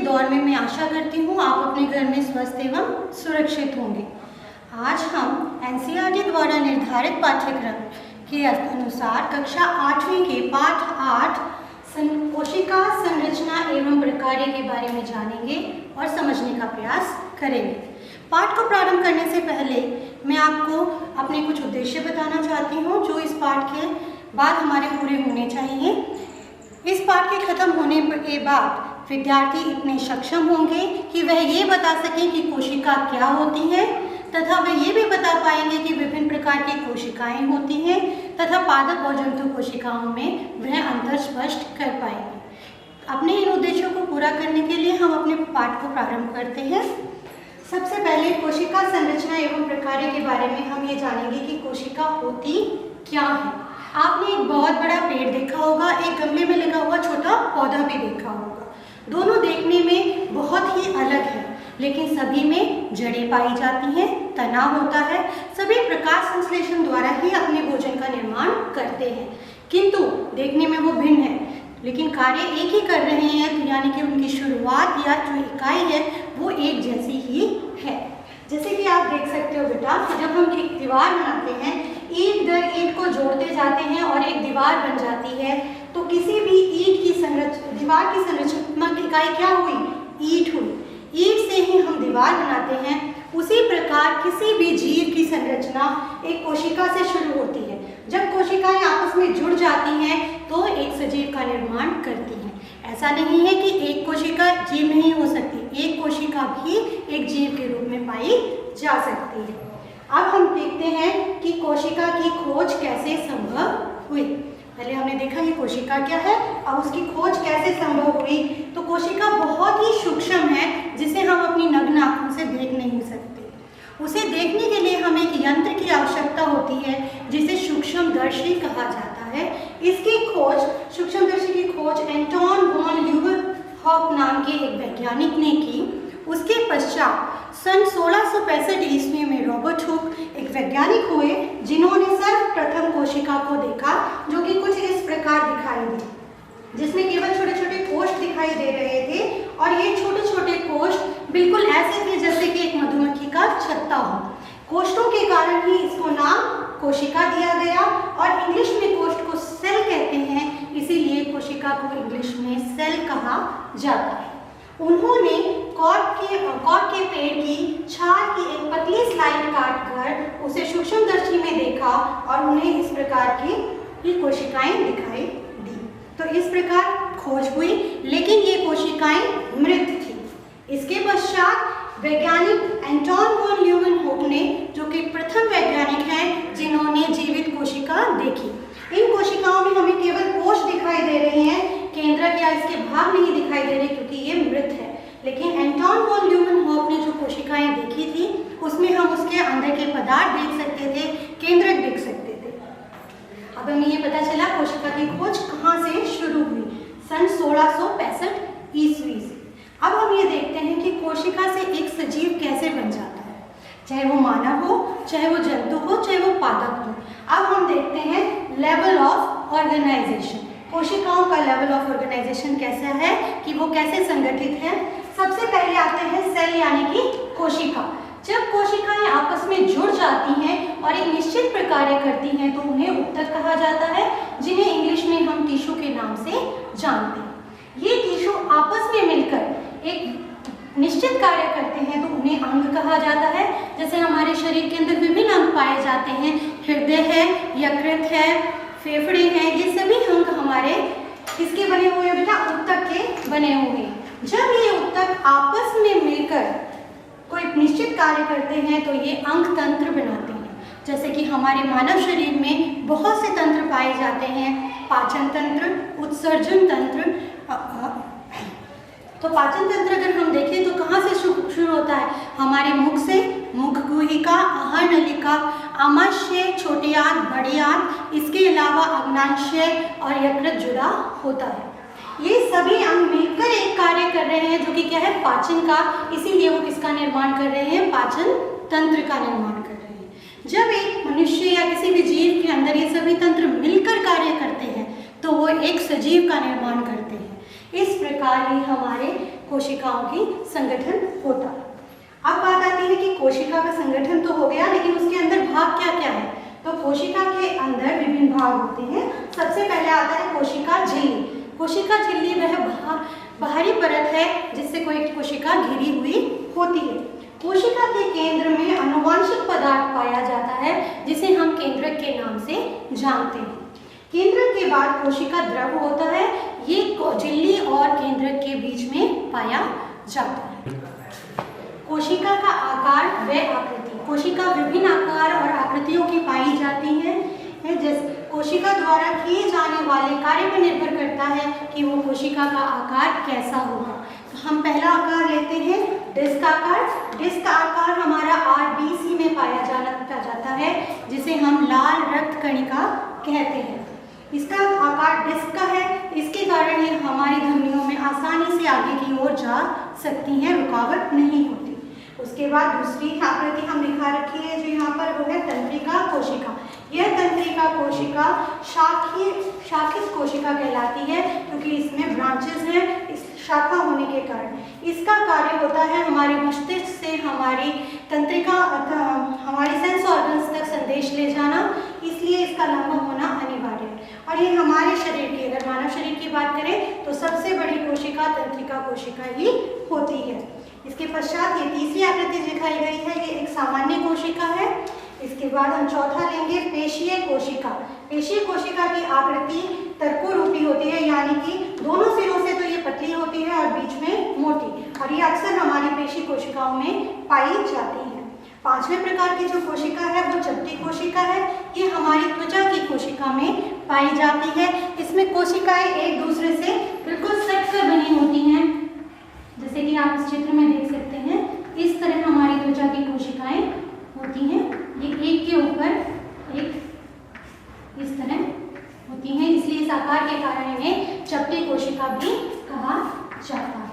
दौर में मैं आशा करती हूँ आप अपने घर में स्वस्थ एवं सुरक्षित होंगे। आज हम एनसीईआरटी द्वारा निर्धारित पाठ्यक्रम के अनुसार कक्षा 8वीं के पाठ 8 कोशिका संरचना एवं प्रकार्य के बारे में जानेंगे और समझने का प्रयास करेंगे। पाठ को प्रारंभ करने से पहले मैं आपको अपने कुछ उद्देश्य बताना चाहती हूँ जो इस पाठ के बाद हमारे पूरे होने चाहिए। इस पाठ के खत्म होने के बाद विद्यार्थी इतने सक्षम होंगे कि वह ये बता सकें कि कोशिका क्या होती है तथा वह ये भी बता पाएंगे कि विभिन्न प्रकार की कोशिकाएं होती हैं तथा पादप और जंतु कोशिकाओं में वह अंतर स्पष्ट कर पाएंगे। अपने इन उद्देश्यों को पूरा करने के लिए हम अपने पाठ को प्रारंभ करते हैं। सबसे पहले कोशिका संरचना एवं प्रकार्य के बारे में हम ये जानेंगे कि कोशिका होती क्या है। आपने एक बहुत बड़ा पेड़ देखा होगा, एक गमले में लगा हुआ छोटा पौधा भी देखा होगा। दोनों देखने में बहुत ही अलग है, लेकिन सभी में जड़ें पाई जाती हैं, तना होता है। सभी प्रकाश संश्लेषण द्वारा ही अपने भोजन का निर्माण करते हैं, किंतु देखने में वो भिन्न है, लेकिन कार्य एक ही कर रहे हैं। तो यानी कि उनकी शुरुआत या जो इकाई है वो एक जैसी ही है। जैसे कि आप देख सकते हो बेटा, जब हम एक दीवार बनाते हैं, ईंट दर ईंट को जोड़ते जाते हैं और एक दीवार बन जाती है, तो किसी भी ईंट की दीवार की संरचनात्मक इकाई क्या हुई? ईंट हुई। ईंट से ही हम दीवार बनाते हैं। उसी प्रकार किसी भी जीव की संरचना एक कोशिका से शुरू होती है। जब कोशिकाएं आपस में जुड़ जाती हैं तो एक सजीव का निर्माण करती हैं। ऐसा नहीं है कि एक कोशिका जीव नहीं हो सकती, एक कोशिका भी एक जीव के रूप में पाई जा सकती है। अब हम देखते हैं कि कोशिका की खोज कैसे संभव हुई। पहले हमने देखा कि कोशिका क्या है, अब उसकी खोज कैसे संभव हुई। तो कोशिका बहुत ही सूक्ष्म है जिसे हम अपनी नग्न आंखों से देख नहीं सकते। उसे देखने के लिए हमें एक यंत्र की आवश्यकता होती है जिसे सूक्ष्मदर्शी कहा जाता है। इसकी खोज, सूक्ष्मदर्शी की खोज एंटोन वॉन ल्यूवेनहॉक नाम के एक वैज्ञानिक ने की। उसके पश्चात सन 1665 ईस्वी में रॉबर्ट हुक एक वैज्ञानिक हुए जिन्होंने सर्वप्रथम कोशिका को देखा, जो कि कुछ इस प्रकार दिखाई दी, जिसमें केवल छोटे छोटे कोष दिखाई दे रहे थे और ये छोटे छोटे कोष बिल्कुल ऐसे थे जैसे कि एक मधुमक्खी का छत्ता हो। कोष्ठों के कारण ही इसको नाम कोशिका दिया गया और इंग्लिश में कोष्ठ को सेल कहते हैं, इसीलिए कोशिका को इंग्लिश में सेल कहा जाता है। उन्होंने कॉर्क के पेड़ की छाल की एक पतली स्लाइड काटकर उसे सूक्ष्मदर्शी में देखा और उन्हें इस प्रकार की कोशिकाएं दिखाई दी। तो इस प्रकार खोज हुई, लेकिन ये कोशिकाएं मृत थी। इसके पश्चात वैज्ञानिक एंटोन वॉन ल्यूवेनहॉक ने, जो कि प्रथम वैज्ञानिक हैं जिन्होंने जीवित कोशिका देखी। इन कोशिकाओं में हमें केवल कोष दिखाई दे रहे हैं, केंद्रक या इसके भाग नहीं दिखाई दे रहे क्योंकि ये मृत है। लेकिन एंटोन वॉन ल्यूवेनहॉक ने जो कोशिकाएं देखी थी उसमें हम उसके अंदर के पदार्थ देख सकते थे, केंद्रक देख सकते थे। अब हमें ये पता चला कोशिका की खोज कहाँ से शुरू हुई, सन 1665 ईस्वी से। अब हम ये देखते हैं कि कोशिका से एक सजीव कैसे बन जाता है, चाहे वो मानव हो, चाहे वो जंतु हो, चाहे वो पादप हो। अब हम देखते हैं लेवल ऑफ ऑर्गेनाइजेशन। कोशिकाओं का लेवल ऑफ ऑर्गेनाइजेशन कैसा है कि वो कैसे संगठित है। सबसे पहले आते हैं सेल यानी कि कोशिका। जब कोशिकाएं आपस में जुड़ जाती हैं और एक निश्चित प्रकार्य करती हैं तो उन्हें उत्तक कहा जाता है, जिन्हें इंग्लिश में हम टिश्यू के नाम से जानते हैं। ये टिश्यू आपस में मिलकर एक निश्चित कार्य करते हैं तो उन्हें अंग कहा जाता है। जैसे हमारे शरीर के अंदर विभिन्न अंग पाए जाते हैं, हृदय है, यकृत है, फेफड़े हैं, ये सभी अंग हमारे किसके बने हुए हैं बेटा? उत्तक के बने हुए हैं। जब ये उत्तक आपस में मिलकर कोई निश्चित कार्य करते हैं तो ये अंग तंत्र बनाते हैं। जैसे कि हमारे मानव शरीर में बहुत से तंत्र पाए जाते हैं, पाचन तंत्र, उत्सर्जन तंत्र। तो पाचन तंत्र अगर हम देखें तो कहाँ से शुरू होता है? हमारे मुख से, मुख गुहिका, आहार नलिका, आमाशय, छोटी आंत, बड़ी आंत, इसके अलावा अग्नाशय और यकृत जुड़ा होता है। ये सभी अंग मिलकर एक कार्य कर रहे हैं जो कि क्या है? पाचन का। इसीलिए वो किसका निर्माण कर रहे हैं? पाचन तंत्र का निर्माण कर रहे हैं। जब एक मनुष्य या किसी भी जीव के अंदर ये सभी तंत्र मिलकर कार्य करते हैं तो वो एक सजीव का निर्माण करते हैं। इस प्रकार ही हमारे कोशिकाओं की संगठन होता है। अब बात आती है कि कोशिका का संगठन तो हो गया, लेकिन उसके अंदर भाग क्या क्या है। तो कोशिका के अंदर विभिन्न भाग होते हैं। सबसे पहले आता है कोशिका झिल्ली। कोशिका झिल्ली वह बाहरी परत है जिससे कोई कोशिका घिरी हुई होती है। कोशिका के केंद्र में आनुवंशिक पदार्थ पाया जाता है जिसे हम केंद्रक के नाम से जानते हैं। केंद्रक के बाद कोशिका द्रव होता है, ये झिल्ली और केंद्रक के बीच में पाया जाता है। कोशिका का आकार व आकृति। कोशिका विभिन्न आकार और आकृतियों की पाई जाती है। जैसे कोशिका द्वारा किए जाने वाले कार्य पर निर्भर करता है कि वो कोशिका का आकार कैसा होगा। तो हम पहला आकार लेते हैं डिस्क आकार। डिस्क आकार हमारा RBC में पाया जाता है, जिसे हम लाल रक्त कणिका कहते हैं। इसका आकार डिस्क का है, इसके कारण ये हमारी धमनियों में आसानी से आगे की ओर जा सकती हैं, रुकावट नहीं होती। उसके बाद दूसरी आकृति हम दिखा रखी है जो यहाँ पर, वो है तंत्रिका कोशिका। यह तंत्रिका कोशिका शाखित कोशिका कहलाती है क्योंकि इसमें ब्रांचेस हैं, इस शाखा होने के कारण। इसका कार्य होता है हमारे मस्तिष्क से हमारी तंत्रिका हमारी सेंस ऑर्गन्स तक संदेश ले जाना, इसलिए इसका लंबा होना अनिवार्य है। और ये हमारे शरीर की, अगर मानव शरीर की बात करें तो सबसे बड़ी कोशिका तंत्रिका कोशिका ही होती है। इसके पश्चात ये तीसरी आकृति दिखाई गई है, ये एक सामान्य कोशिका है। इसके बाद हम चौथा लेंगे पेशीय कोशिका। पेशीय कोशिका की आकृति तर्को रूपी होती है, यानी कि दोनों सिरों से तो ये पतली होती है और बीच में मोटी, और ये अक्सर हमारी पेशी कोशिकाओं में पाई जाती है। पांचवें प्रकार की जो कोशिका है वो चपटी कोशिका है। ये हमारी त्वचा की कोशिका में पाई जाती है। इसमें कोशिकाएं एक दूसरे से बिल्कुल सट कर बनी होती हैं, जैसे कि आप इस चित्र में देख सकते हैं। इस तरह हमारी त्वचा की कोशिकाएं होती हैं, ये एक के ऊपर एक इस तरह होती हैं, इसलिए इस आकार के कारण इन्हें चपटी कोशिका भी कहा जाता है।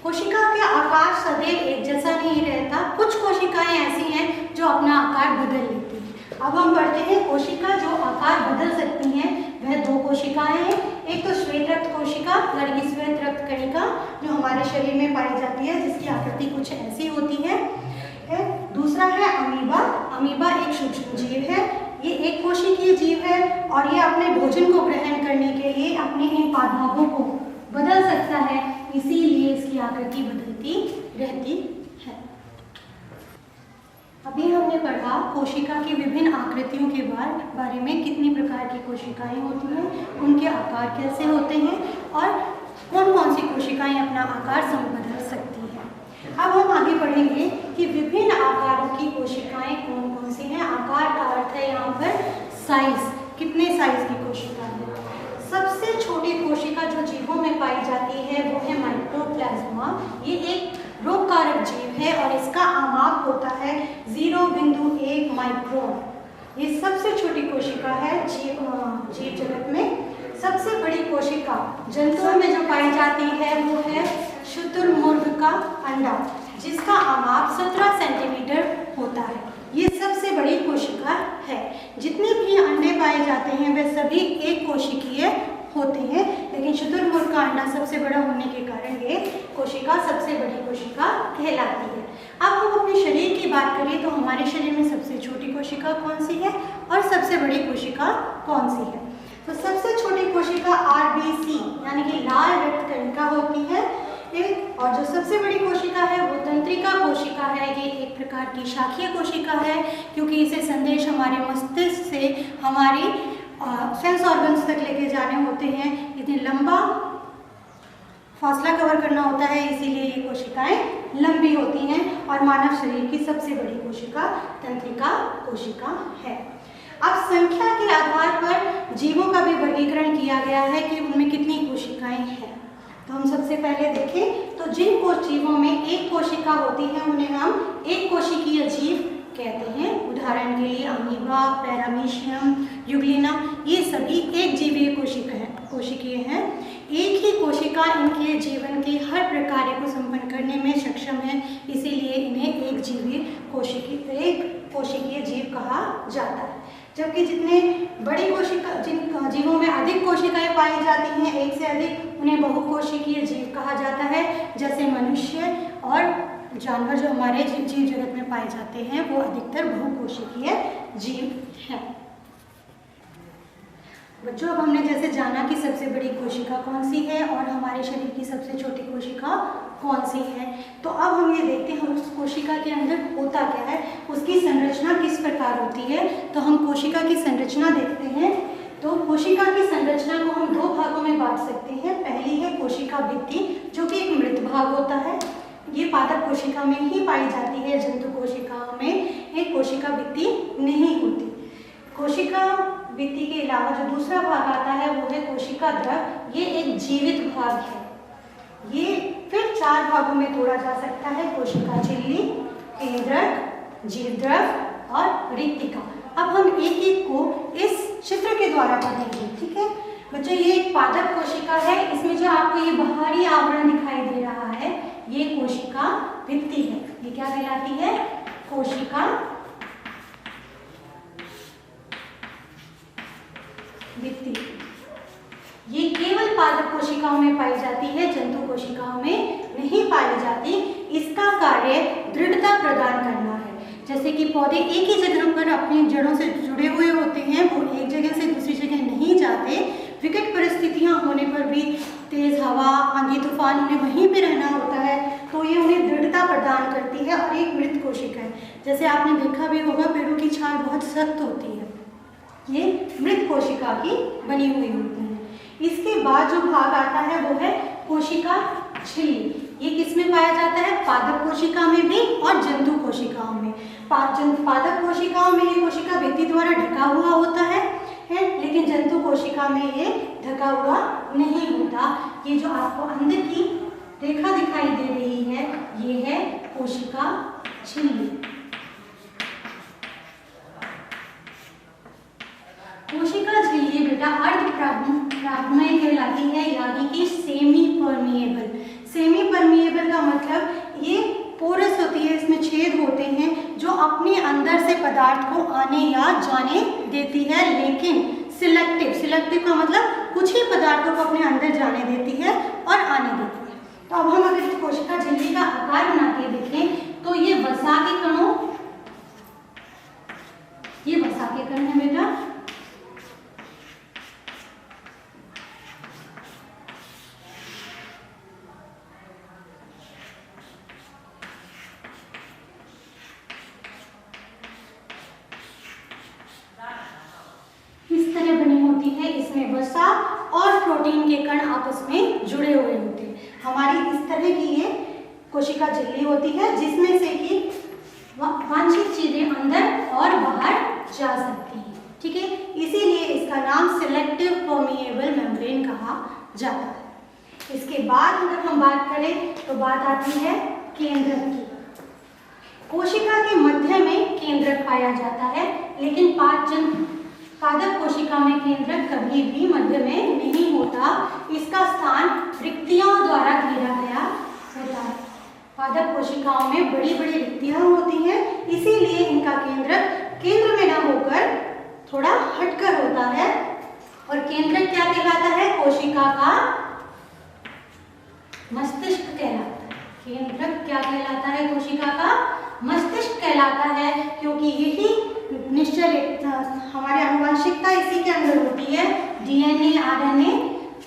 कोशिका का आकार सदैव एक जैसा नहीं रहता, कुछ कोशिकाएं ऐसी हैं जो अपना आकार बदल लेती हैं। अब हम बढ़ते हैं, कोशिका जो आकार बदल सकती हैं वह दो कोशिकाएं हैं। एक तो श्वेत रक्त कोशिका यानी श्वेत रक्त कणिका जो हमारे शरीर में पाई जाती है, जिसकी आकृति कुछ ऐसी होती है। दूसरा है अमीबा। अमीबा एक सूक्ष्म जीव है, ये एक कोशिकीय जीव है और ये अपने भोजन को ग्रहण करने के लिए अपने इन पादपों को बदल सकता है, इसीलिए इसकी आकृति बदलती रहती है। अभी हमने पढ़ा कोशिका की विभिन्न आकृतियों के बारे में, कितनी प्रकार की कोशिकाएं होती हैं, उनके आकार कैसे होते हैं और कौन कौन सी कोशिकाएं अपना आकार बदल सकती हैं। अब हम आगे पढ़ेंगे कि विभिन्न आकारों की कोशिकाएं कौन कौन सी हैं। आकार का अर्थ है यहाँ पर साइज, कितने साइज की कोशिका है। सबसे छोटी कोशिका जो जीवों में पाई जाती है वो है माइक्रोप्लाज्मा। ये एक रोगकारक जीव है और इसका आमाप होता है 0.1 माइक्रोन। ये सबसे छोटी कोशिका है जीव जगत में। सबसे बड़ी कोशिका जंतुओं में जो पाई जाती है वो है शुतुरमुर्ग का अंडा, जिसका आमाप 17 सेंटीमीटर होता है। ये सबसे बड़ी कोशिका है। जितने भी अंडे पाए जाते हैं वे सभी एक कोशिकीय होते हैं, लेकिन शुतुरमुर्ग का अंडा सबसे बड़ा होने के कारण ये कोशिका सबसे बड़ी कोशिका कहलाती है। अब हम अपने शरीर की बात करें तो हमारे शरीर में सबसे छोटी कोशिका कौन सी है और सबसे बड़ी कोशिका कौन सी है। तो सबसे छोटी कोशिका RBC यानी कि लाल रक्त कणिका होती है, और जो सबसे बड़ी कोशिका है वो तंत्रिका कोशिका है। ये एक प्रकार की शाखीय कोशिका है क्योंकि इसे संदेश हमारे मस्तिष्क से हमारी सेंस ऑर्गन्स तक लेके जाने होते हैं। इतनी लंबा फासला कवर करना होता है, इसीलिए ये कोशिकाएं लंबी होती हैं और मानव शरीर की सबसे बड़ी कोशिका तंत्रिका कोशिका है। अब संख्या के आधार पर जीवों का भी वर्गीकरण किया गया है कि उनमें कितनी कोशिकाएं हैं। तो हम सबसे पहले देखें तो जिन जीवों में एक कोशिका होती है उन्हें हम एक कोशिकीय जीव कहते हैं। उदाहरण के लिए अमीबा, पैरामीशियम, यूग्लिना, ये सभी एक जीवीय कोशिकीय हैं। एक ही कोशिका इनके जीवन के हर प्रकार को संपन्न करने में सक्षम है, इसीलिए इन्हें एक कोशिकीय जीव कहा जाता है। जबकि जितने बड़ी कोशिका जिन जीवों में अधिक कोशिकाएं पाई जाती हैं, एक से अधिक, उन्हें बहुकोशिकीय जीव कहा जाता है। जैसे मनुष्य और जानवर जो हमारे जीव जगत में पाए जाते हैं वो अधिकतर बहुकोशिकीय जीव हैं। बच्चों, अब हमने जैसे जाना कि सबसे बड़ी कोशिका कौन सी है और हमारे शरीर की सबसे छोटी कोशिका कौन सी है, तो अब हम ये देखते हैं उस कोशिका के अंदर होता क्या है, उसकी संरचना किस प्रकार होती है। तो हम कोशिका की संरचना देखते हैं। तो कोशिका की संरचना को हम दो भागों में बांट सकते हैं। पहली है कोशिका भित्ति, जो कि एक मृत भाग होता है। ये पादप कोशिका में ही पाई जाती है, जंतु कोशिकाओं में एक कोशिका भित्ति नहीं होती। कोशिका भित्ति के अलावा जो दूसरा भाग आता है वो है कोशिका द्रव। ये एक जीवित भाग है। ये फिर चार भागों में तोड़ा जा सकता है: कोशिका झिल्ली, केंद्रक, जीवद्रव और रिक्तिका। अब हम एक एक को इस चित्र के द्वारा पढ़ेंगे, ठीक है बच्चों। ये एक पादप कोशिका है। इसमें जो आपको ये बाहरी आवरण दिखाई दे रहा है ये कोशिका भित्ति है। ये क्या कहलाती है? कोशिका भित्ति। ये केवल पादप कोशिकाओं में पाई जाती है, जंतु कोशिकाओं में नहीं पाई जाती। इसका कार्य दृढ़ता प्रदान करना है। जैसे कि पौधे एक ही जगह पर अपनी जड़ों से जुड़े हुए होते हैं, वो एक जगह से दूसरी जगह नहीं जाते। विकट परिस्थितियां होने पर भी, तेज हवा, आंधी तूफान, उन्हें वहीं पे रहना होता है, तो ये उन्हें दृढ़ता प्रदान करती है और एक मृत कोशिका है। जैसे आपने देखा भी होगा, पेड़ों की छाल बहुत सख्त होती है, ये मृत कोशिका की बनी हुई होती है। इसके बाद जो भाग आता है वो है कोशिका झिल्ली। ये किसमें पाया जाता है? पादप कोशिका में भी और जंतु कोशिकाओं में। पादप कोशिकाओं में ये कोशिका भित्ति द्वारा ढका हुआ होता है, लेकिन जंतु कोशिका में ये ढका हुआ नहीं होता। ये जो आपको अंदर की रेखा दिखाई दे रही है ये है कोशिका झिल्ली। कोशिका झिल्ली बेटा अर्धप्राग्मय कहलाती है, यानी कि सेमी परमिएबल। सेमी परमिएबल का मतलब ये पोरस होती है, इसमें छेद होते हैं जो अपने अंदर से पदार्थ को आने या जाने देती है, लेकिन सिलेक्टिव का मतलब कुछ ही पदार्थों को अपने अंदर जाने देती है और आने देती है। तो अब हम अगर इस कोशिका झिल्ली का आकार बना के देखें तो ये वसा के कणों, ये वसा के कण है बेटा। इस तरह बनी होती है। इसमें वसा और प्रोटीन के कण आपस में जुड़े हुए होते हैं। हमारी इस तरह की ये कोशिका झिल्ली होती है, जिसमें से कि वांछित चीजें अंदर और बाहर जा सकती हैं, ठीक है। इसीलिए इसका नाम सिलेक्टिव परमिएबल मेम्ब्रेन कहा जाता है। इसके बाद अगर हम बात करें तो बात आती है केंद्रक की। कोशिका के मध्य में केंद्रक पाया जाता है, लेकिन पादप कोशिका में केंद्रक कभी भी मध्य में नहीं होता। इसका स्थान रिक्तियों द्वारा घेरा गया होता है। पादप कोशिकाओं में बड़ी बड़ी रिक्तियां होती हैं, इसीलिए इनका केंद्रक केंद्र में न होकर थोड़ा हटकर होता है। और केंद्रक क्या कहलाता है? कोशिका का मस्तिष्क कहलाता है। केंद्रक क्या कहलाता है? कोशिका का मस्तिष्क कहलाता है, क्योंकि यही निश्चल हमारे आनुवंशिकता इसी के अंदर होती है। डीएनए, आरएनए,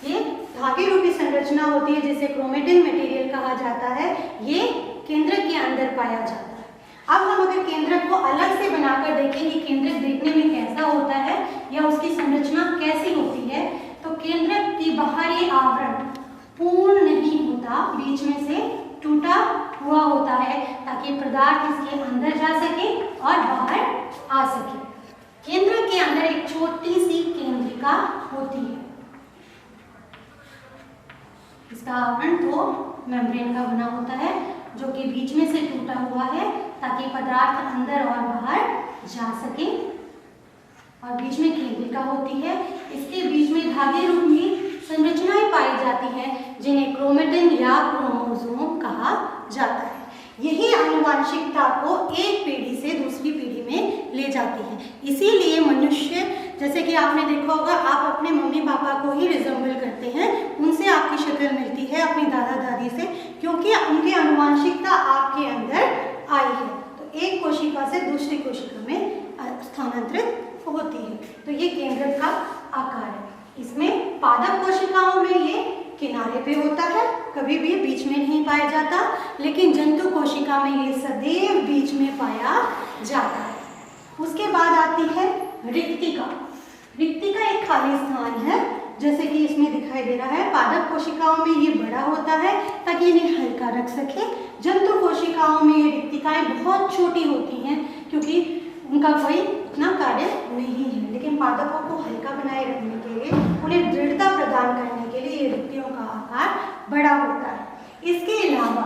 ये धागे रूपी संरचना होती है जिसे क्रोमेटिन मटेरियल कहा जाता है। ये केंद्रक के अंदर पाया जाता है। अब हम अगर केंद्रक को अलग से बनाकर देखें कि केंद्रक देखने में कैसा होता है या उसकी संरचना कैसी होती है, तो केंद्रक की बाहरी आवरण पूर्ण नहीं होता, बीच में से टूटा हुआ होता है, ताकि पदार्थ इसके अंदर जा सके और बाहर आ सके। केंद्रक के अंदर एक छोटी सी केंद्रिका होती है। इसका आवरण तो मेम्ब्रेन का बना होता है, जो कि बीच में से टूटा हुआ है ताकि पदार्थ अंदर और बाहर जा सके, और बीच में केंद्रिका होती है। इसके बीच में धागे रूपी संरचनाएं पाई जाती हैं, जिन्हें क्रोमेटिन या क्रोमोसोम कहा जाता है। यही आनुवंशिकता को एक पीढ़ी से दूसरी पीढ़ी में ले जाती है। इसीलिए मनुष्य, जैसे कि आपने देखा होगा, आप अपने मम्मी पापा को ही रिजेंबल करते हैं, उनसे आपकी शक्ल मिलती है, अपने दादा क्योंकि उनकी आनुवंशिकता आपके अंदर आई है, तो एक कोशिका से दूसरी कोशिका में स्थानांतरित होती है। तो ये केंद्रक का आकार है। इसमें पादप कोशिकाओं में ये किनारे पे होता है, कभी भी बीच में नहीं पाया जाता, लेकिन जंतु कोशिका में ये सदैव बीच में पाया जाता है। उसके बाद आती है रिक्तिका। रिक्तिका एक खाली स्थान है, जैसे कि इसमें दिखाई दे रहा है। पादप कोशिकाओं में ये बड़ा होता है ताकि इन्हें हल्का रख सके। जंतु कोशिकाओं में ये रिक्तिकाएं बहुत छोटी होती हैं क्योंकि उनका कोई इतना कार्य नहीं है, लेकिन पादपों को हल्का बनाए रखने के लिए, उन्हें दृढ़ता प्रदान करने के लिए ये रिक्तियों का आकार बड़ा होता है। इसके अलावा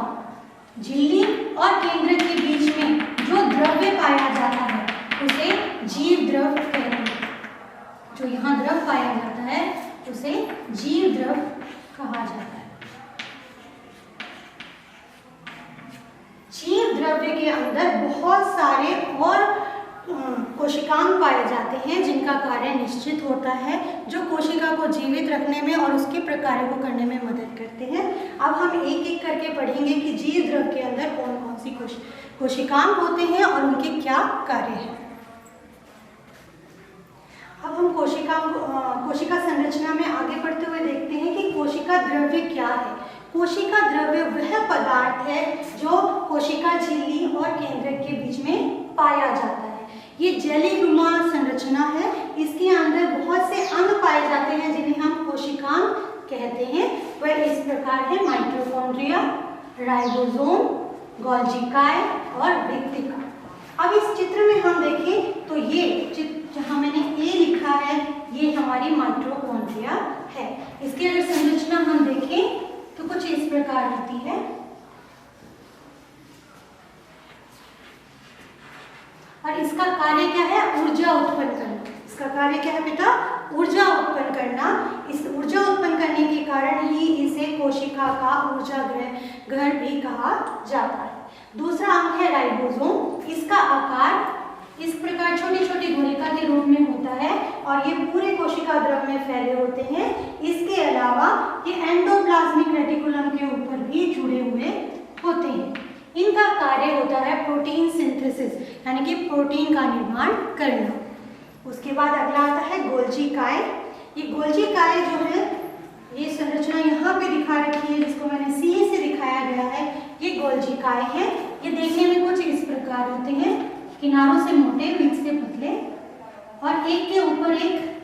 झिल्ली और केंद्रक के बीच में जो द्रव्य पाया जाता है उसे जीव द्रव कहते हैं। जो यहाँ द्रव पाया जाता है उसे जीव द्रव कहा जाता है। जीव द्रव्य के अंदर बहुत सारे और कोशिकांग पाए जाते हैं जिनका कार्य निश्चित होता है, जो कोशिका को जीवित रखने में और उसके प्रकार्य को करने में मदद करते हैं। अब हम एक एक करके पढ़ेंगे कि जीव द्रव के अंदर कौन कौन सी कोशिकांग होते हैं और उनके क्या कार्य हैं। अब हम कोशिका संरचना में आगे बढ़ते हुए देखते हैं कि कोशिका द्रव्य क्या है। कोशिका द्रव्य वह पदार्थ है जो कोशिका झिल्ली और केंद्रक के बीच में पाया जाता है। ये जेलीनुमा संरचना है। इसके अंदर बहुत से अंग पाए जाते हैं जिन्हें हम कोशिकांग कहते हैं। वह इस प्रकार है: माइटोकॉन्ड्रिया, राइबोसोम, गोल्गी और रिक्तिका। अब इस चित्र में हम देखें तो ये चित्र जहाँ मैंने ए लिखा है ये हमारी माइटोकॉन्ड्रिया है। इसकी अगर संरचना हम देखें तो कुछ इस प्रकार होती है। और इसका कार्य क्या है? ऊर्जा उत्पन्न करना। इसका कार्य क्या है बेटा? ऊर्जा उत्पन्न करना। इस ऊर्जा उत्पन्न करने के कारण ही इसे कोशिका का ऊर्जा घर भी कहा जाता है। दूसरा अंग है राइबोसोम। इसका आकार इस प्रकार छोटी छोटी गोलिका के रूप में होता है और ये पूरे कोशिका द्रव में फैले होते हैं। इसके अलावा ये एंडोप्लाज्मिक रेटिकुलम के ऊपर भी जुड़े हुए होते हैं। इनका कार्य होता है प्रोटीन सिंथेसिस, यानी कि प्रोटीन का निर्माण करना। उसके बाद अगला आता है गोल्गी काय। ये गोल्गी काय जो है, ये संरचना यहाँ पे दिखा रखी है जिसको मैंने सी से दिखाया गया है। ये गोल्गी काय है। ये देखने में कुछ इस प्रकार होते हैं, किनारों से मोटे, बीच से पतले और एक के ऊपर एक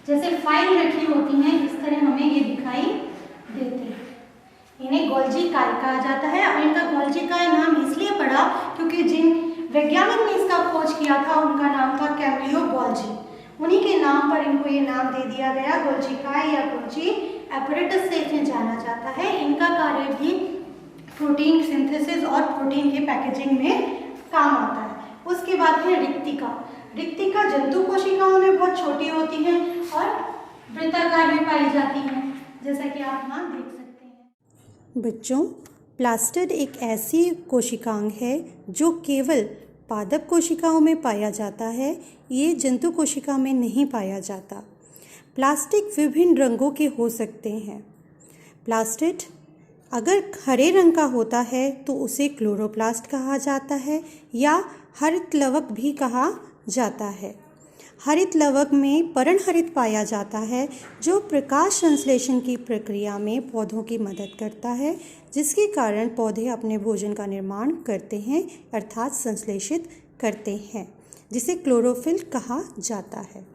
जैसे फाइल रखी होती हैं, इस तरह हमें ये दिखाई देते हैं। इन्हें गोल्गी काय कहा जाता है और इनका गोल्गी काय नाम इसलिए पड़ा क्योंकि जिन वैज्ञानिक ने इसका खोज किया था उनका नाम था कैमिलियो गोल्गी। उन्हीं के नाम पर इनको ये नाम दे दिया गया। गोल्गी काय या गोल्गी एपरेटस से इन्हें जाना जाता है। इनका कार्य भी प्रोटीन सिंथेसिस और प्रोटीन के पैकेजिंग में काम आता है। उसके बाद है रिक्तिका। रिक्तिका जंतु कोशिकाओं में बहुत छोटी होती है और वृत्ताकार में पाई जाती है, जैसा कि आप यहाँ देख सकते हैं। बच्चों, प्लास्टिड एक ऐसी कोशिकांग है जो केवल पादप कोशिकाओं में पाया जाता है। ये जंतु कोशिका में नहीं पाया जाता। प्लास्टिक विभिन्न रंगों के हो सकते हैं। प्लास्टिड अगर हरे रंग का होता है तो उसे क्लोरोप्लास्ट कहा जाता है या हरित लवक भी कहा जाता है। हरित लवक में पर्णहरित पाया जाता है जो प्रकाश संश्लेषण की प्रक्रिया में पौधों की मदद करता है, जिसके कारण पौधे अपने भोजन का निर्माण करते हैं अर्थात संश्लेषित करते हैं, जिसे क्लोरोफिल कहा जाता है।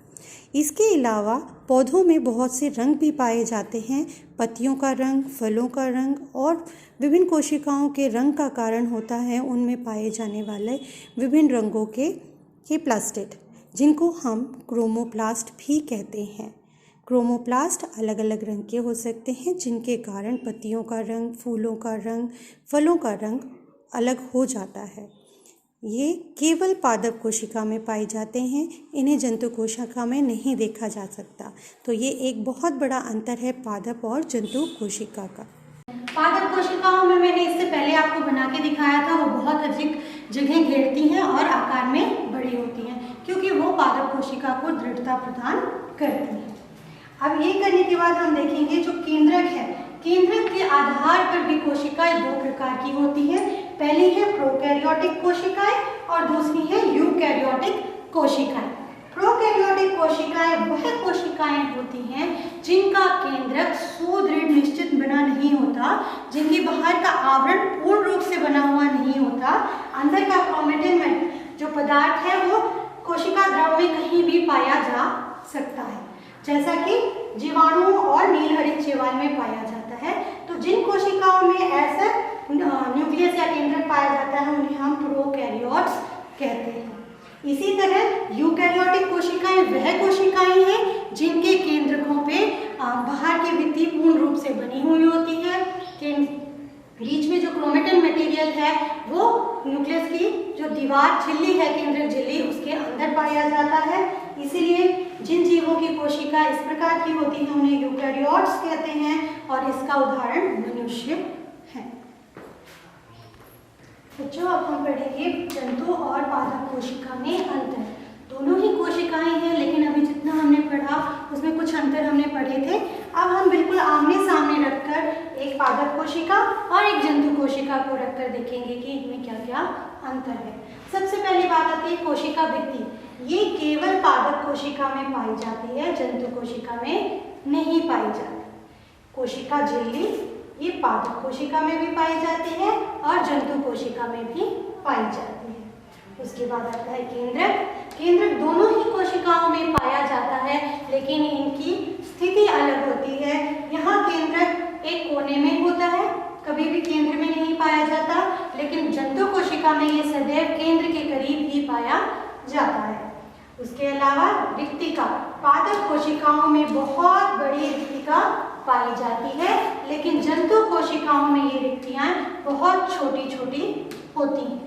इसके अलावा पौधों में बहुत से रंग भी पाए जाते हैं। पत्तियों का रंग, फलों का रंग और विभिन्न कोशिकाओं के रंग का कारण होता है उनमें पाए जाने वाले विभिन्न रंगों के प्लास्टिड, जिनको हम क्रोमोप्लास्ट भी कहते हैं। क्रोमोप्लास्ट अलग अलग रंग के हो सकते हैं, जिनके कारण पत्तियों का रंग, फूलों का रंग, फलों का रंग अलग हो जाता है। ये केवल पादप कोशिका में पाए जाते हैं, इन्हें जंतु कोशिका में नहीं देखा जा सकता। तो ये एक बहुत बड़ा अंतर है पादप और जंतु कोशिका का। पादप कोशिकाओं में मैंने इससे पहले आपको बना के दिखाया था, वो बहुत अधिक जगह घेरती हैं और आकार में बड़ी होती हैं क्योंकि वो पादप कोशिका को दृढ़ता प्रदान करती हैं। अब ये करने के बाद हम देखेंगे जो केंद्रक है, केंद्रक के आधार पर भी कोशिकाएं दो प्रकार की होती है। पहली है प्रोकैरियोटिक कोशिकाएं और दूसरी है यूकैरियोटिक कोशिकाएं। प्रोकैरियोटिक कोशिकाएं वह कोशिकाएं होती हैं जिनका केंद्रक सुदृढ़ निश्चित बना नहीं होता, जिनके बाहर का आवरण पूर्ण रूप से बना हुआ नहीं होता, अंदर का क्रोमेटिन में जो पदार्थ है वो कोशिका द्रव में कहीं भी पाया जा सकता है, जैसा कि जीवाणुओं और नीलहरित शैवाल में पाया जाता है। तो जिन कोशिकाओं में ऐसा न्यूक्लियस या केंद्रक पाया जाता है उन्हें हम प्रोकैरियोट्स कहते हैं। इसी तरह यूकैरियोटिक कोशिकाएं वह कोशिकाएं हैं जिनके केंद्रकों पे बाहर की भित्ति पूर्ण रूप से बनी हुई होती है। बीच में जो क्रोमेटिन मटेरियल है वो न्यूक्लियस की जो दीवार झिल्ली है, केंद्रक झिल्ली, उसके अंदर पाया जाता है। इसीलिए जिन जीवों की कोशिका इस प्रकार की होती है उन्हें यूकैरियोट्स कहते हैं और इसका उदाहरण मनुष्य है। बच्चों, अब हम पढ़ेंगे जंतु और पादप कोशिका में अंतर। दोनों ही कोशिकाएं हैं, लेकिन अभी जितना हमने पढ़ा उसमें कुछ अंतर हमने पढ़े थे। अब हम बिल्कुल आमने सामने रखकर एक पादप कोशिका और एक जंतु कोशिका को रखकर देखेंगे कि इनमें क्या क्या अंतर है। सबसे पहली बात आती है कोशिका भित्ति। ये केवल पादप कोशिका में पाई जाती है, जंतु कोशिका में नहीं पाई जाती। कोशिका झिल्ली ये पादप कोशिका में भी पाई जाती है और जंतु कोशिका में भी पाई जाती है। उसके बाद आता है केंद्रक। केंद्रक दोनों ही कोशिकाओं में पाया जाता है, लेकिन इनकी स्थिति अलग होती है। यहाँ केंद्रक एक कोने में होता है, कभी भी केंद्र में नहीं पाया जाता, लेकिन जंतु कोशिका में ये सदैव केंद्र के करीब ही पाया जाता है। उसके अलावा रिक्तिका, पादप कोशिकाओं में बहुत बड़ी रिक्तिका पाई जाती है, लेकिन जंतु कोशिकाओं में ये रिक्तियां बहुत छोटी छोटी होती हैं।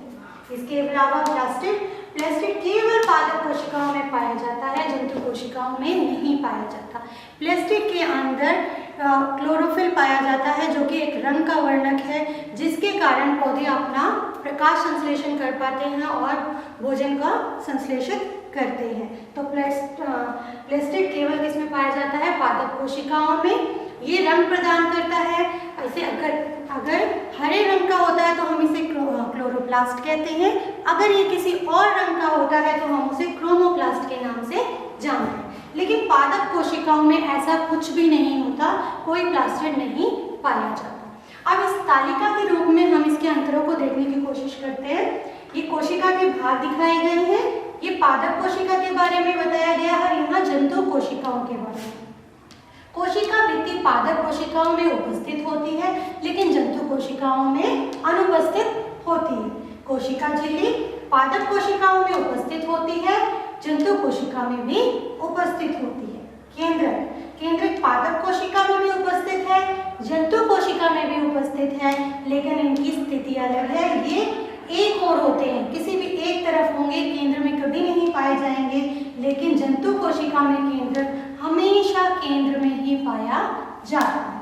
इसके अलावा प्लास्टिड केवल पादप कोशिकाओं में पाया जाता है, जंतु कोशिकाओं में नहीं पाया जाता। प्लास्टिड के अंदर क्लोरोफिल पाया जाता है, जो कि एक रंग का वर्णक है, जिसके कारण पौधे अपना प्रकाश संश्लेषण कर पाते हैं और भोजन का संश्लेषित करते हैं। तो प्लास्टिड केवल किसमें पाया जाता है? पादप कोशिकाओं में। ये रंग प्रदान करता है। ऐसे अगर हरे रंग का होता है तो हम इसे क्लोरोप्लास्ट कहते हैं। अगर ये किसी और रंग का होता है तो हम उसे क्रोमोप्लास्ट के नाम से जानते हैं। लेकिन पादप कोशिकाओं में ऐसा कुछ भी नहीं होता, कोई प्लास्टिड नहीं पाया जाता। अब इस तालिका के रूप में हम इसके अंतरों को देखने की कोशिश करते हैं। ये कोशिका के भाग दिखाए गए हैं, ये पादप कोशिका के बारे में बताया गया है और यहाँ जंतु कोशिकाओं के बारे में। कोशिका भित्ति पादप कोशिकाओं में उपस्थित होती है, लेकिन जंतु कोशिकाओं में अनुपस्थित होती है। कोशिका झिल्ली पादप कोशिकाओं में उपस्थित होती है, जंतु कोशिका में भी उपस्थित होती है। केंद्रक पादप कोशिका में भी उपस्थित है, जंतु कोशिका में भी उपस्थित है, लेकिन इनकी स्थिति अलग है। ये एक और होते हैं, किसी भी एक तरफ होंगे, केंद्र में कभी नहीं पाए जाएंगे। लेकिन जंतु कोशिका में केंद्रक हमेशा केंद्र में ही पाया जाता है।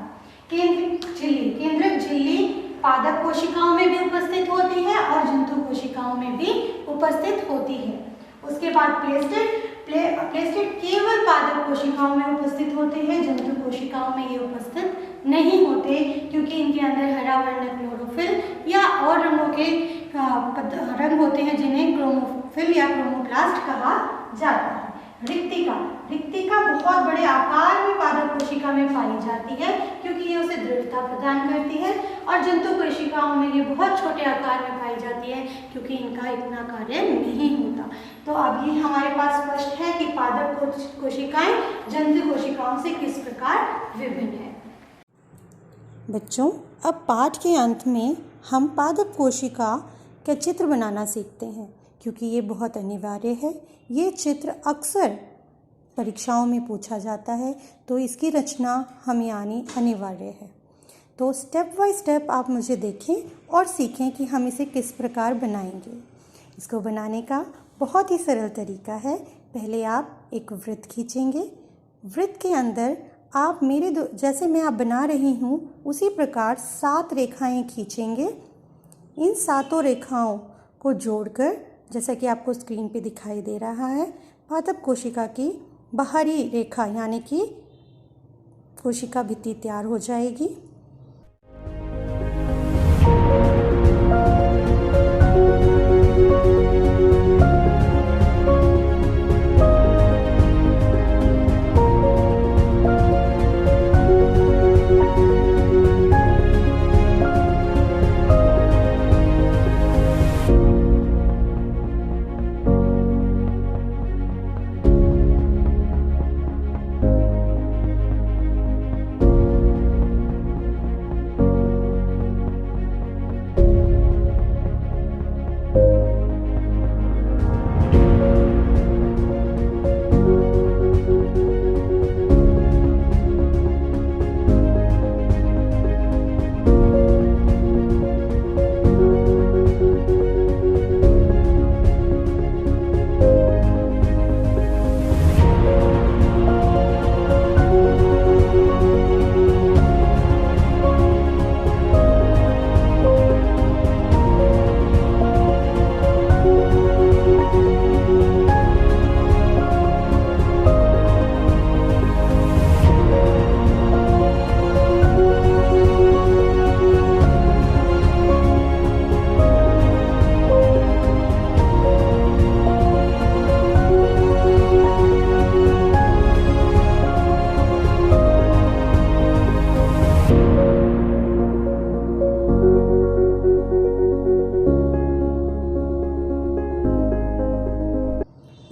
केंद्रक झिल्ली पादप कोशिकाओं में भी उपस्थित होती है और जंतु कोशिकाओं में भी उपस्थित होती है। उसके बाद प्लेस्टिड केवल पादप कोशिकाओं में उपस्थित होते हैं, जंतु कोशिकाओं में ये उपस्थित नहीं होते, क्योंकि इनके अंदर हरा वर्ण क्लोरोफिल या और रंगों के रंग होते हैं, जिन्हें क्रोमोफिल या क्रोमोप्लास्ट कहा जाता है। रिक्तिका बहुत बड़े आकार में पादप कोशिका में पाई जाती है, क्योंकि ये उसे दृढ़ता प्रदान करती है, और जंतु कोशिकाओं में ये बहुत छोटे आकार में पाई जाती है, क्योंकि इनका इतना कार्य नहीं होता। तो अब ये हमारे पास स्पष्ट है कि पादप कोशिकाएं जंतु कोशिकाओं से किस प्रकार विभिन्न है। बच्चों, अब पाठ के अंत में हम पादप कोशिका का चित्र बनाना सीखते हैं, क्योंकि ये बहुत अनिवार्य है। ये चित्र अक्सर परीक्षाओं में पूछा जाता है, तो इसकी रचना हमें आनी अनिवार्य है। तो स्टेप बाय स्टेप आप मुझे देखें और सीखें कि हम इसे किस प्रकार बनाएंगे। इसको बनाने का बहुत ही सरल तरीका है। पहले आप एक वृत्त खींचेंगे। वृत्त के अंदर आप जैसे मैं आप बना रही हूँ उसी प्रकार 7 रेखाएं खींचेंगे। इन 7 रेखाओं को जोड़कर, जैसा कि आपको स्क्रीन पे दिखाई दे रहा है, पादप कोशिका की बाहरी रेखा यानी कि कोशिका भित्ति तैयार हो जाएगी।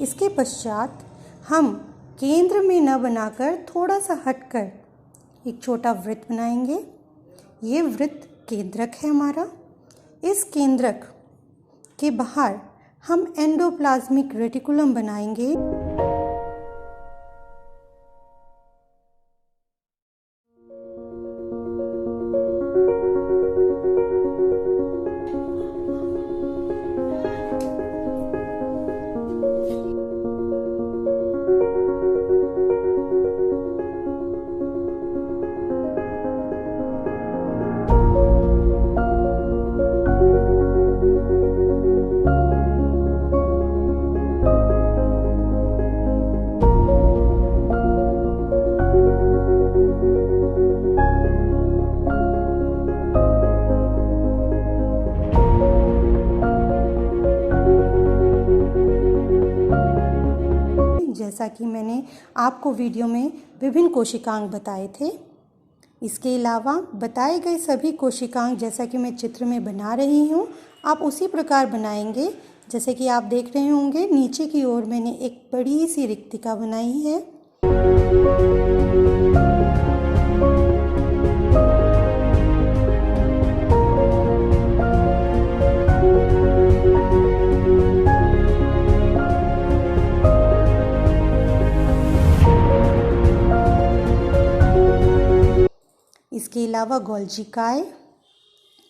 इसके पश्चात हम केंद्र में न बनाकर थोड़ा सा हटकर एक छोटा वृत्त बनाएंगे। ये वृत्त केंद्रक है हमारा। इस केंद्रक के बाहर हम एंडोप्लाज्मिक रेटिकुलम बनाएंगे। जैसा कि मैंने आपको वीडियो में विभिन्न कोशिकांग बताए थे, इसके अलावा बताए गए सभी कोशिकांग जैसा कि मैं चित्र में बना रही हूँ, आप उसी प्रकार बनाएंगे। जैसे कि आप देख रहे होंगे नीचे की ओर मैंने एक बड़ी सी रिक्तिका बनाई है। इसके अलावा गोल्जिकाय,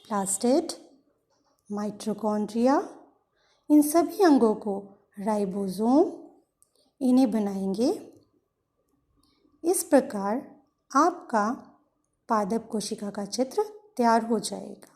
प्लास्टिड, माइटोकॉन्ड्रिया, इन सभी अंगों को राइबोसोम इन्हें बनाएंगे। इस प्रकार आपका पादप कोशिका का चित्र तैयार हो जाएगा।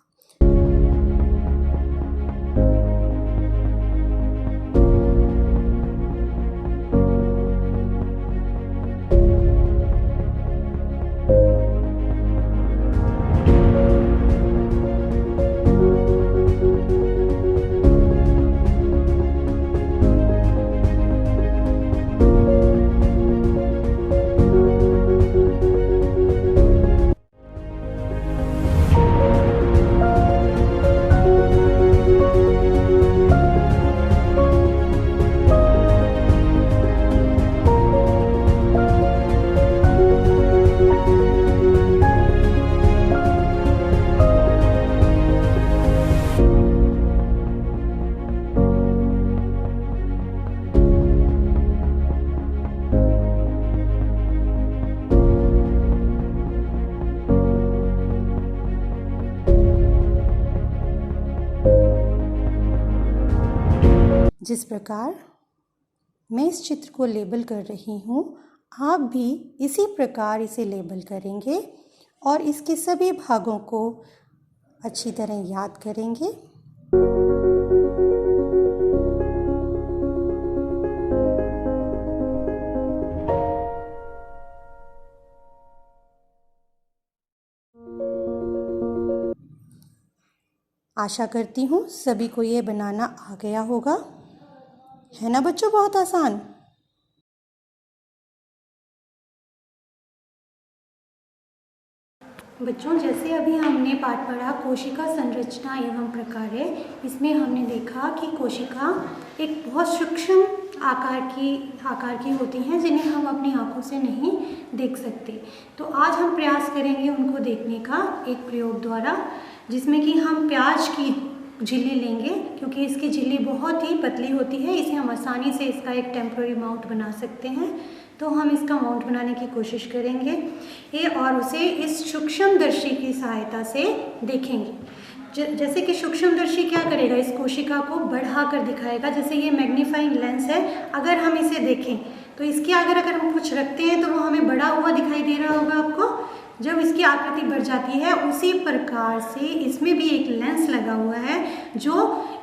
जिस प्रकार मैं इस चित्र को लेबल कर रही हूँ, आप भी इसी प्रकार इसे लेबल करेंगे और इसके सभी भागों को अच्छी तरह याद करेंगे। आशा करती हूँ सभी को ये बनाना आ गया होगा, है ना बच्चों? बहुत आसान। बच्चों, जैसे अभी हमने पाठ पढ़ा कोशिका संरचना एवं प्रकार्य, इसमें हमने देखा कि कोशिका एक बहुत सूक्ष्म आकार की होती हैं जिन्हें हम अपनी आंखों से नहीं देख सकते। तो आज हम प्रयास करेंगे उनको देखने का एक प्रयोग द्वारा, जिसमें कि हम प्याज की झिल्ली लेंगे, क्योंकि इसकी झिल्ली बहुत ही पतली होती है, इसे हम आसानी से इसका एक टेम्पररी माउंट बना सकते हैं। तो हम इसका माउंट बनाने की कोशिश करेंगे और उसे इस सूक्ष्मदर्शी की सहायता से देखेंगे। जैसे कि सूक्ष्मदर्शी क्या करेगा, इस कोशिका को बढ़ाकर दिखाएगा। जैसे ये मैग्नीफाइंग लेंस है, अगर हम इसे देखें तो इसके अगर हम कुछ रखते हैं तो वो हमें बड़ा हुआ दिखाई दे रहा होगा आपको, जब इसकी आकृति बढ़ जाती है। उसी प्रकार से इसमें भी एक लेंस लगा हुआ है जो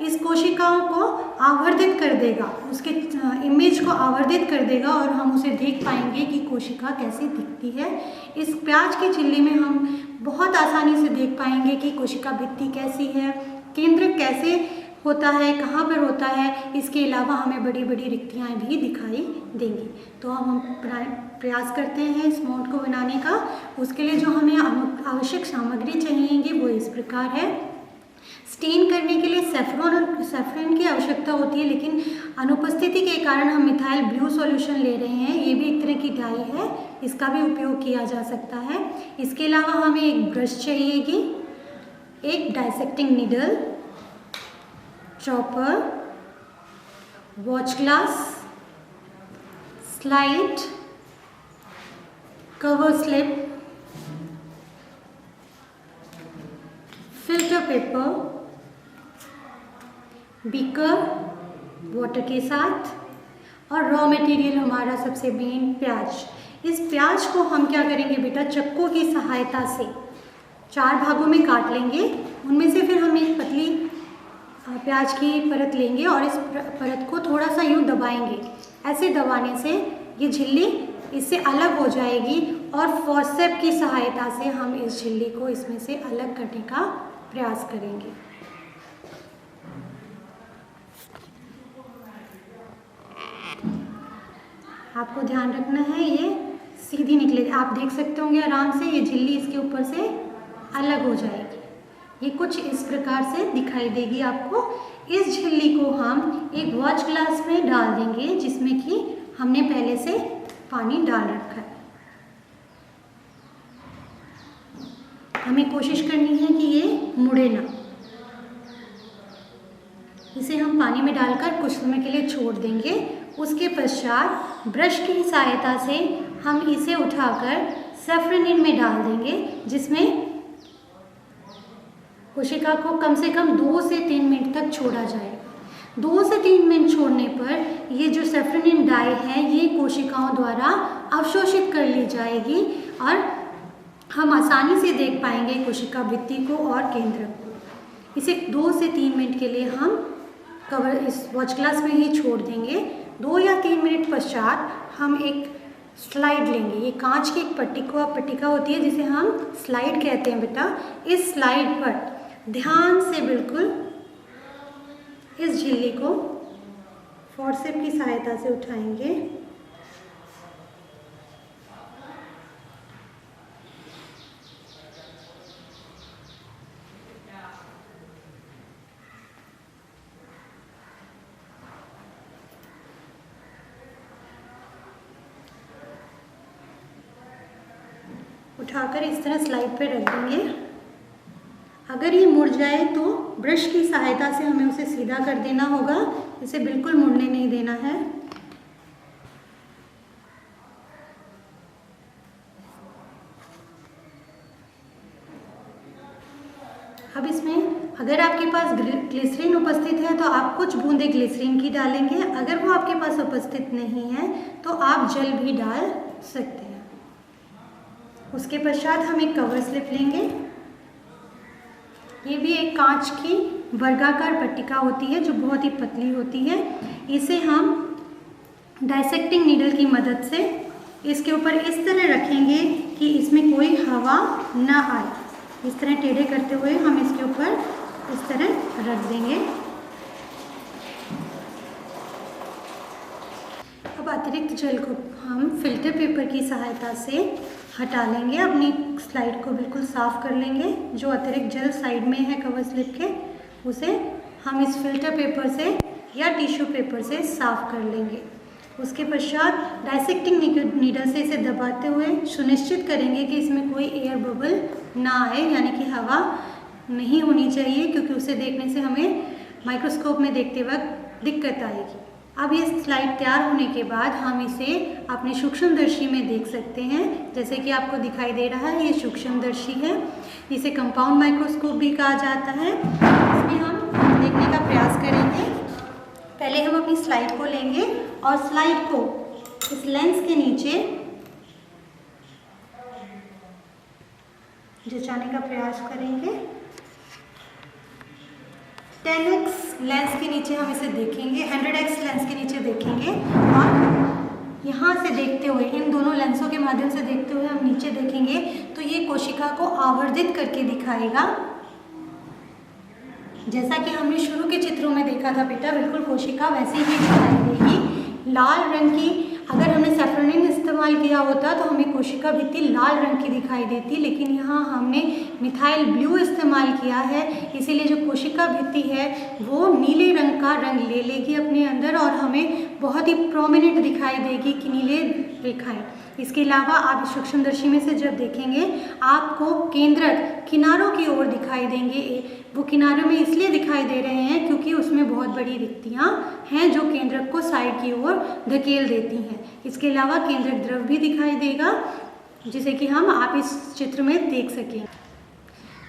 इस कोशिकाओं को आवर्धित कर देगा, उसके इमेज को आवर्धित कर देगा और हम उसे देख पाएंगे कि कोशिका कैसी दिखती है। इस प्याज की झिल्ली में हम बहुत आसानी से देख पाएंगे कि कोशिका भित्ति कैसी है, केंद्रक कैसे होता है, कहाँ पर होता है। इसके अलावा हमें बड़ी बड़ी रिक्तियाँ भी दिखाई देंगी। तो हम प्रयास करते हैं इस माउंट को बनाने का। उसके लिए जो हमें आवश्यक सामग्री चाहिएगी वो इस प्रकार है। स्टेन करने के लिए सेफ्रॉन की आवश्यकता होती है, लेकिन अनुपस्थिति के कारण हम मिथाइल ब्लू सॉल्यूशन ले रहे हैं। ये भी एक तरह की डाई है, इसका भी उपयोग किया जा सकता है। इसके अलावा हमें एक ब्रश चाहिएगी, एक dissecting needle, chopper, watch glass, slide, cover slip, filter paper, beaker water के साथ, और रॉ मटेरियल हमारा सबसे मेन प्याज। इस प्याज को हम क्या करेंगे बेटा, चक्कू की सहायता से 4 भागों में काट लेंगे। उनमें से फिर हम एक पतली प्याज की परत लेंगे और इस परत को थोड़ा सा यूँ दबाएंगे। ऐसे दबाने से ये झिल्ली इससे अलग हो जाएगी और फोर्सेप की सहायता से हम इस झिल्ली को इसमें से अलग करने का प्रयास करेंगे। आपको ध्यान रखना है ये सीधी निकले। आप देख सकते होंगे आराम से ये झिल्ली इसके ऊपर से अलग हो जाएगी। ये कुछ इस प्रकार से दिखाई देगी आपको। इस झिल्ली को हम एक वॉच ग्लास में डाल देंगे जिसमें कि हमने पहले से पानी डाल रखा है। हमें कोशिश करनी है कि ये मुड़े ना। इसे हम पानी में डालकर कुछ समय के लिए छोड़ देंगे। उसके पश्चात ब्रश की सहायता से हम इसे उठाकर सेफ्रोनिन में डाल देंगे, जिसमें कोशिका को कम से कम 2 से 3 मिनट तक छोड़ा जाएगा। 2 से 3 मिनट छोड़ने पर ये जो सेफ्रोनिन डाई है ये कोशिकाओं द्वारा अवशोषित कर ली जाएगी और हम आसानी से देख पाएंगे कोशिका भित्ति को और केंद्र को। इसे 2 से 3 मिनट के लिए हम कवर इस वॉच ग्लास में ही छोड़ देंगे। 2 या 3 मिनट पश्चात हम एक स्लाइड लेंगे। ये कांच की एक पट्टिका होती है जिसे हम स्लाइड कहते हैं बेटा। इस स्लाइड पर ध्यान से बिल्कुल इस झिल्ली को फोर्सेप की सहायता से उठाएंगे। उठाकर इस तरह स्लाइड पे रख देंगे। अगर ये मुड़ जाए तो ब्रश की सहायता से हमें उसे सीधा कर देना होगा। इसे बिल्कुल मुड़ने नहीं देना है। अब इसमें अगर आपके पास ग्लिसरीन उपस्थित है तो आप कुछ बूंदे ग्लिसरीन की डालेंगे। अगर वो आपके पास उपस्थित नहीं है तो आप जल भी डाल सकते हैं। उसके पश्चात हम एक कवर स्लिप लेंगे। ये भी एक कांच की वर्गाकार पट्टिका होती है जो बहुत ही पतली होती है। इसे हम डाइसेक्टिंग नीडल की मदद से इसके ऊपर इस तरह रखेंगे कि इसमें कोई हवा ना आए। इस तरह टेढ़े करते हुए हम इसके ऊपर इस तरह रख देंगे। अब अतिरिक्त जल को हम फिल्टर पेपर की सहायता से हटा लेंगे। अपनी स्लाइड को बिल्कुल साफ़ कर लेंगे। जो अतिरिक्त जल साइड में है कवर स्लिप के, उसे हम इस फिल्टर पेपर से या टिश्यू पेपर से साफ़ कर लेंगे। उसके पश्चात डाइसेक्टिंग नीडल से इसे दबाते हुए सुनिश्चित करेंगे कि इसमें कोई एयर बबल ना आए, यानी कि हवा नहीं होनी चाहिए, क्योंकि उसे देखने से हमें माइक्रोस्कोप में देखते वक्त दिक्कत आएगी। अब ये स्लाइड तैयार होने के बाद हम इसे अपने सूक्ष्मदर्शी में देख सकते हैं। जैसे कि आपको दिखाई दे रहा है, ये सूक्ष्मदर्शी है। इसे कंपाउंड माइक्रोस्कोप भी कहा जाता है। इसमें हम देखने का प्रयास करेंगे। पहले हम अपनी स्लाइड को लेंगे और स्लाइड को इस लेंस के नीचे जचाने का प्रयास करेंगे। 10x लेंस के नीचे हम इसे देखेंगे, 100x लेंस के नीचे देखेंगे और यहाँ से देखते हुए, इन दोनों लेंसों के माध्यम से देखते हुए हम नीचे देखेंगे तो ये कोशिका को आवर्धित करके दिखाएगा। जैसा कि हमने शुरू के चित्रों में देखा था बेटा, बिल्कुल कोशिका वैसे ही दिखाई देगी। लाल रंग की अगर हमने सेफ्रोनिन इस्तेमाल किया होता तो हमें कोशिका भित्ति लाल रंग की दिखाई देती, लेकिन यहाँ हमने मिथाइल ब्लू इस्तेमाल किया है, इसीलिए जो कोशिका भित्ति है वो नीले रंग का रंग ले लेगी अपने अंदर और हमें बहुत ही प्रोमिनेंट दिखाई देगी कि नीले रेखाएं। इसके अलावा आप सूक्ष्मदर्शी में से जब देखेंगे आपको केंद्रक किनारों की ओर दिखाई देंगे। वो किनारों में इसलिए दिखाई दे रहे हैं क्योंकि उसमें बहुत बड़ी रिक्तियां हैं जो केंद्रक को साइड की ओर धकेल देती हैं। इसके अलावा केंद्रक द्रव भी दिखाई देगा, जिसे कि आप इस चित्र में देख सकें।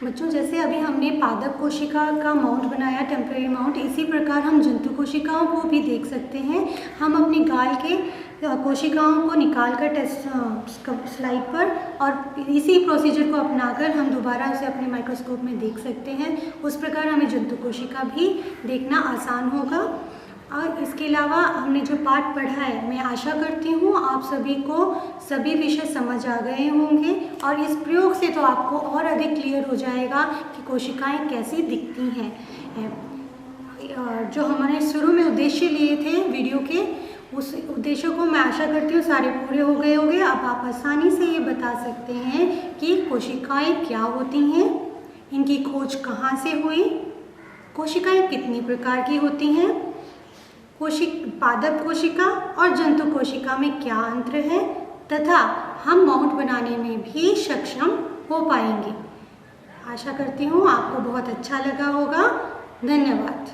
बच्चों, जैसे अभी हमने पादप कोशिका का माउंट बनाया, टेम्परेरी माउंट, इसी प्रकार हम जंतु कोशिकाओं को भी देख सकते हैं। हम अपने गाल के कोशिकाओं को निकाल कर टेस्ट स्लाइड पर और इसी प्रोसीजर को अपनाकर हम दोबारा उसे अपने माइक्रोस्कोप में देख सकते हैं। उस प्रकार हमें जंतु कोशिका भी देखना आसान होगा। और इसके अलावा हमने जो पाठ पढ़ा है, मैं आशा करती हूँ आप सभी को सभी विषय समझ आ गए होंगे और इस प्रयोग से तो आपको और अधिक क्लियर हो जाएगा कि कोशिकाएं कैसी दिखती हैं। जो हमारे शुरू में उद्देश्य लिए थे वीडियो के, उस उद्देश्य को मैं आशा करती हूँ सारे पूरे हो गए होंगे। अब आप आसानी से ये बता सकते हैं कि कोशिकाएं क्या होती हैं, इनकी खोज कहाँ से हुई, कोशिकाएं कितनी प्रकार की होती हैं, पादप कोशिका और जंतु कोशिका में क्या अंतर है, तथा हम माउंट बनाने में भी सक्षम हो पाएंगे। आशा करती हूँ आपको बहुत अच्छा लगा होगा। धन्यवाद।